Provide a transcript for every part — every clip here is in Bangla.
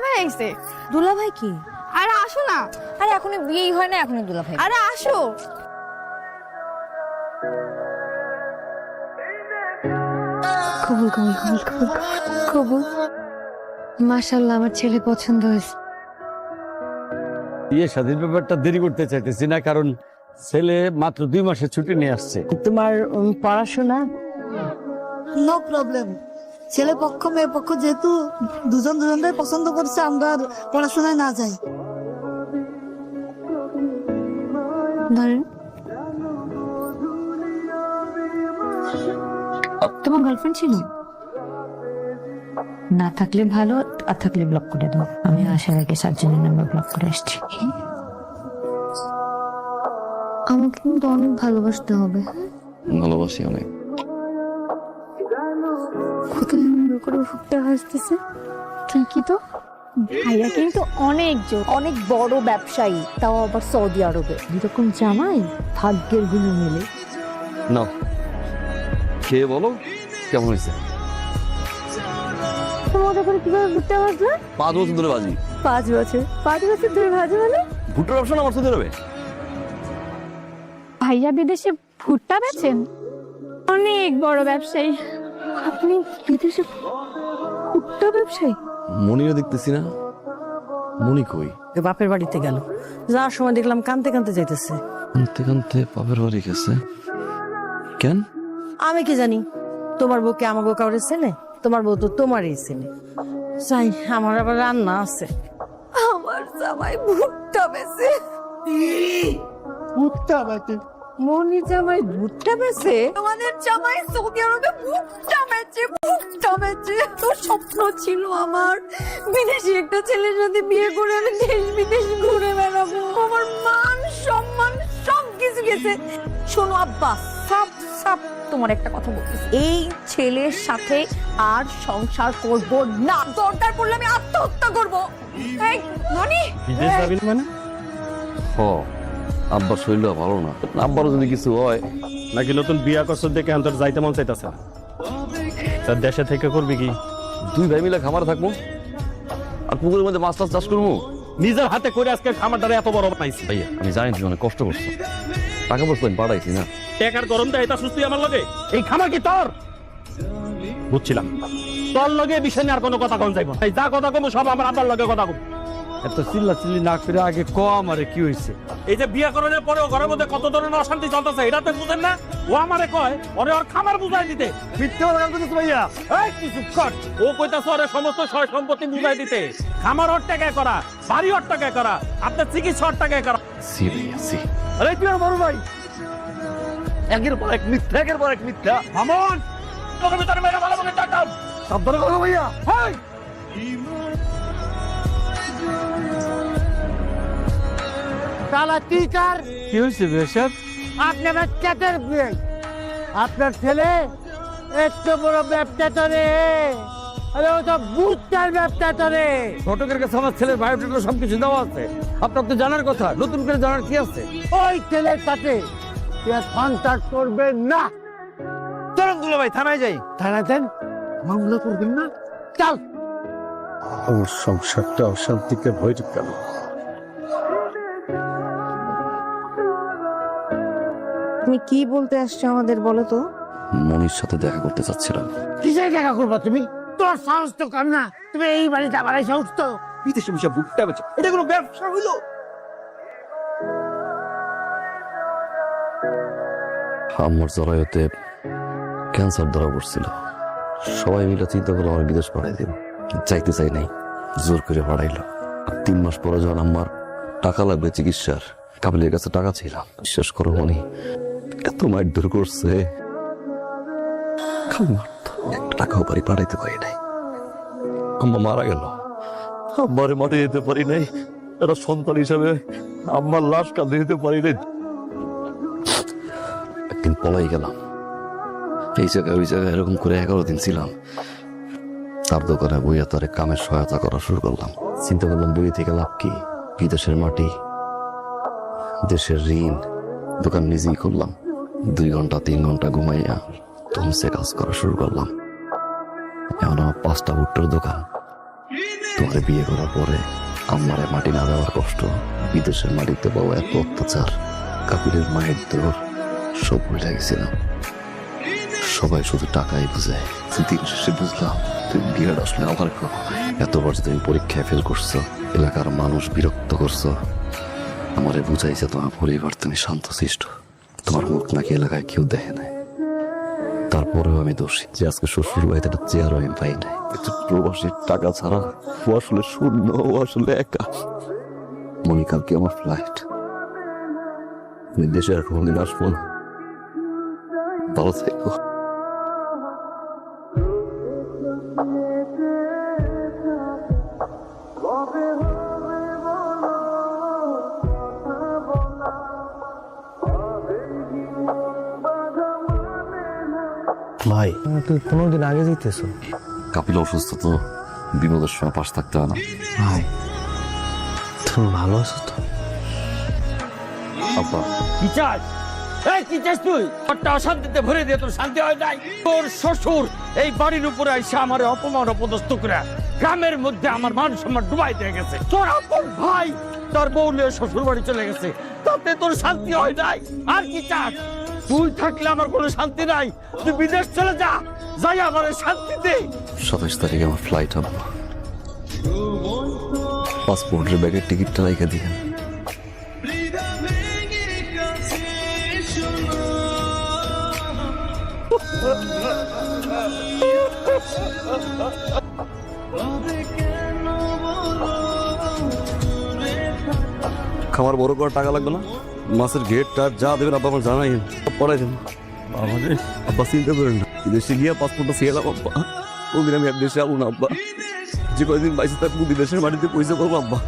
ভাই আইছে। দুলাভাই কি? আরে আসো না। আরে এখনো বিয়েই হয় না, এখনো দুলাভাই। আরে আসো। কবুল কবুল কবুল কবুল কবুল। মাশাআল্লাহ, আমার ছেলে পছন্দ হয়েছে। বিয়ে শাদীর ব্যাপারটা দেরি করতে চাইতেছি না, কারণ ছেলে মাত্র 2 মাসের ছুটি নিয়ে আসছে। তোমার পড়াশোনা? No problem. ছেলে পক্ষ মেয়ে পক্ষ যেহেতু দুজন দুজনকে পছন্দ করছে, আমরা আর পড়াশোনায় না যাই। ধরেন, তোমার গার্লফ্রেন্ড ছিল? না থাকলে ভালো, আর থাকলে ব্লক করে দাও। আমি আসার আগে 7 জনের নাম্বার ব্লক করে আসছি। আমাকে কিন্তু অনেক ভালোবাসতে হবে। ভালোবাসি অনেক। কত সুন্দর করে ফুটতে হাসতেছে। ঠিকই তো, ভাইয়া কিন্তু অনেক অনেক বড় ব্যবসায়ী, তাও আবার সৌদি আরবে। এরকম জামাই ভাগ্যের গুণে মেলে। না, খেয়ে বলো কেমন হয়েছে। মজা করে কিভাবে ভুট্টা ভাজলে? 5 বছর ধরে বাজি। 5 বছর? 5 বছর ধরে ভাজে মানে? ভুট্টার ব্যবসা না আমার সাথে হবে। ভাইয়া বিদেশে ভুট্টা বেচেন? অনেক বড় ব্যবসায়ী। আপনি বিদেশে ভুট্টা ব্যবসায়ী? মনিও দেখতেছি না। মনি কই? বাপের বাড়িতে গেল, যাওয়ার সময় দেখলাম কানতে কানতে যাইতেছে। কানতে কানতে বাপের বাড়ি গেছে কেন? আমি কি জানি, তোমার বউকে আমাকে কাউরে চেনে? তোমার বউ তো তোমারই চেনে। যাই, আমার আবার রান্না আছে। আমার জামাই ভুট্টা বেচে। ভুট্টা বাটে। মনি জামাই ভুট্টা বেচে? আমাদের জামাই সৌদি আরবে ভুট্টা বেচে, ভুট্টা বেচে। তো স্বপ্ন ছিল আমার, বিদেশি একটা ছেলের সাথে বিয়ে করে আমি দেশ বিদেশ ঘুরে বেড়াবো। আমার মান সম্মান সব কিছু গেছে। শোনো আব্বা, সব সব তোমার একটা কথা বলতেছি, এই ছেলের সাথে আর সংসার করব না। দরকার পড়লে আমি আত্মহত্যা করব। এই মনি, বিদেশ যাবি না মানে? হ, আব্বার শরীরটা ভালো না। আব্বারও যদি কিছু হয়। নাকি নতুন বিয়া করছ দেখে অন্তর যাইতে মন চাইতেছে না? তার দেশে থেকে করবি কি? 2 ভাই মিলে খামারে থাকবো, আর পুকুরের মধ্যে মাছ টাছ চাষ করবো। নিজের হাতে করে আজকে খামারটারে এত বড় বানাইছি। ভাইয়া আমি জানি তুমি অনেক কষ্ট করছো, টাকা পয়সা আমি পাঠাইছি না। টাকার গরম দেয় এটা সুস্থি আমার লগে? এই খামার কি তোর? বুঝছিলাম তোর লগে বিষয় নিয়ে আর কোনো কথা কম যাইব না। এই যা কথা কম সব আমার আব্বার লগে কথা কম। এত চিল্লা চিল্লি না করে আগে ক আমারে কি হয়েছে? এই যে বিয়ে করানোর পরেও ঘরের মধ্যে কত ধরনের অশান্তি চলতেছে, এটা তো বুঝেন না? ও আমারে কয় ওরে ওর খামার বুঝাই দিতে। মিথ্যে কথা বলতেছ ভাইয়া? এই তুই চুপ কর। ও কইতাছে ওরে সমস্ত সয় সম্পত্তি বুঝাই দিতে। খামার ওর টাকায় করা, বাড়ি ওর টাকায় করা, আপনার চিকিৎসা ওর টাকায় করা। সি ভাইয়া সি। আরে তুই আর বড় ভাই, একের পর এক মিথ্যা, একের পর এক মিথ্যা। মামুন তোকে ভিতরে মেরে ভালো করে টাটাম। সাবধানে করো ভাইয়া। হাই কি হয়েছে বেশাব? আপনার বাচ্চাটার বিয়ে, আপনার ছেলে একটু বড় ব্যবসা করে। আরে ও তো ভুট্টার ব্যবসা করে। ঘটকের কাছে আমার ছেলের বায়োডাটা সবকিছু দেওয়া আছে, আপনার তো জানার কথা। নতুন করে জানার কি আছে? ওই ছেলের সাথে কন্ট্যাক্ট করবেন না। চলুন দুলা ভাই থানায় যাই। থানাতেন মামলা করবেন না। চল। আমার সংসারটা অশান্তিকে ভয় কেন? তুমি কি বলতে আসছো আমাদের, বলো তো? মনির সাথে দেখা করতে চাচ্ছিলাম। কিসের দেখা করবা তুমি? তোর সাহস তো কম না, তুমি এই বাড়িতে আবার এসে উঠতো। বিদেশে বসে ভুট্টা বেচে, এটা কোনো ব্যবসা হইলো? আমার জরায়ুতে ক্যান্সার ধরা পড়ছিল। সবাই মিলে চিন্তা করলো আমার বিদেশ পাঠাই দিব। চাইতে চাই নাই, জোর করে পাঠাইলো। 3 মাস পরে যখন আমার টাকা লাগবে চিকিৎসার, কাবিলের কাছে টাকা ছিলাম। বিশ্বাস করো মনি, এত মারধর করছে, খালি মারতো, একটা টাকাও বাড়ি পাঠাইতে পারি নাই। আম্মা মারা গেল, আম্মারে মাটি দিতে পারি নাই। একটা সন্তান হিসাবে আম্মার লাশ কাঁদে দিতে পারি নাই। একদিন পলাই গেলাম, এই জায়গায় ওই জায়গায় এরকম করে 11 দিন ছিলাম। তার দোকানে বইয়া তারে কামের সহায়তা করা শুরু করলাম। চিন্তা করলাম বই থেকে লাভ কি? বিদেশের মাটি, দেশের ঋণ, দোকান নিজেই করলাম। 2 ঘন্টা 3 ঘন্টা ঘুমাইয়া তমসে কাজ করা শুরু করলাম। এখন আমার 5টা ভুট্টার দোকান, তোমার বিয়ে করার পরে আমারে মাটি না দেওয়ার কষ্ট, বিদেশের মাটিতে পাওয়া এত অত্যাচার, কাপিলের মায়ের দৌড় সব ভুলে গেছিলাম। সবাই শুধু টাকাই বুঝে, দিন শেষে বুঝলাম তুমি বিয়েটা আসলে আমার এতবার যে তুমি পরীক্ষায় ফেল করছো, এলাকার মানুষ বিরক্ত করছো, আমারে বুঝাইছে তোমার পরিবার তুমি শান্তশিষ্ট, তোমার মুখ নাকি এলাকায় কেউ দেখে নাই। তারপরেও আমি দোষী যে আজকে শ্বশুর বাড়িতে একটা চেয়ারও আমি পাই নাই। একটু প্রবাসীর টাকা ছাড়া ও আসলে শূন্য, ও আসলে একা। মনি, কালকে আমার ফ্লাইট, আমি দেশে আর কোনদিন আসবো না। ভালো থাকবো। ভাই তুই 15 দিন আগে যেতেছো? কাপিল অসুস্থ তো, বিপদের সময় পাশ থাকতে হয় না। ভাই তুমি ভালো আছো তো? আব্বা, কি চাস? এই কি চাস তুই? ঘরটা অশান্তিতে ভরে দিয়ে তোর শান্তি হয় নাই? তোর শ্বশুর এই বাড়ির উপরে এসে আমার অপমান অপদস্থ করে গ্রামের মধ্যে আমার মান সম্মান ডুবাই দিয়ে গেছে। তোর আপন ভাই তোর বউ নিয়ে শ্বশুর বাড়ি চলে গেছে, তাতে তোর শান্তি হয় নাই? আর কি চাস? তুই থাকলে আমার কোনো শান্তি নাই। তুই বিদেশ চলে যা, যাই আমার শান্তি দে। 27 তারিখে আমার ফ্লাইট, আব্বা। পাসপোর্টের ব্যাগের টিকিটটা রেখে দিয়েন। খাবার বড় করার টাকা লাগবে না, মাছের গেটটা যা দেবেন আব্বা আমার জানাই পড়াই দেন। আব্বা চিন্তা করেন না, বিদেশে গিয়ে পাসপোর্টটা ফেরালাম আব্বা। কোনদিন আমি এক দেশে যাবো না আব্বা, যে কয়েকদিন বাইশে থাকবো বিদেশের মাটিতে পয়সা পাবো আব্বা,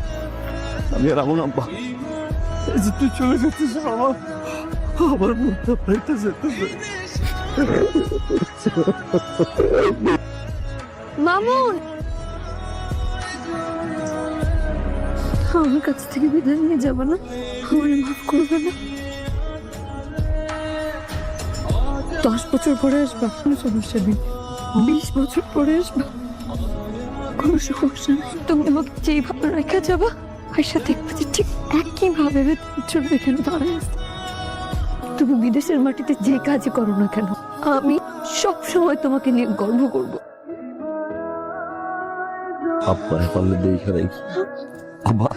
আমি আর আমো না আব্বা। এই যে তুই চলে যেতেছ আমার, আমার মুখটা পাইতে যেতেছে। মামুন, আমার কাছ থেকে বিদায় নিয়ে যাবো না? আমার মাফ করবে না? 10 বছর পরে আসবা, কোনো সমস্যা নেই। 20 বছর পরে আসবা, কোনো সমস্যা নেই। তুমি আমাকে যেইভাবে রেখে যাবা, আয়সা দেখবো যে ঠিক একইভাবে চলবে। কেন দাঁড়ায় আছে? তুমি বিদেশের মাটিতে যে কাজই করো না কেন, আমি সব সময় তোমাকে নিয়ে গর্ব করবো। আব্বা পারলে দেখে রাখি আব্বা,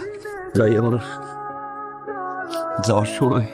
যাই আমার যাওয়ার সময়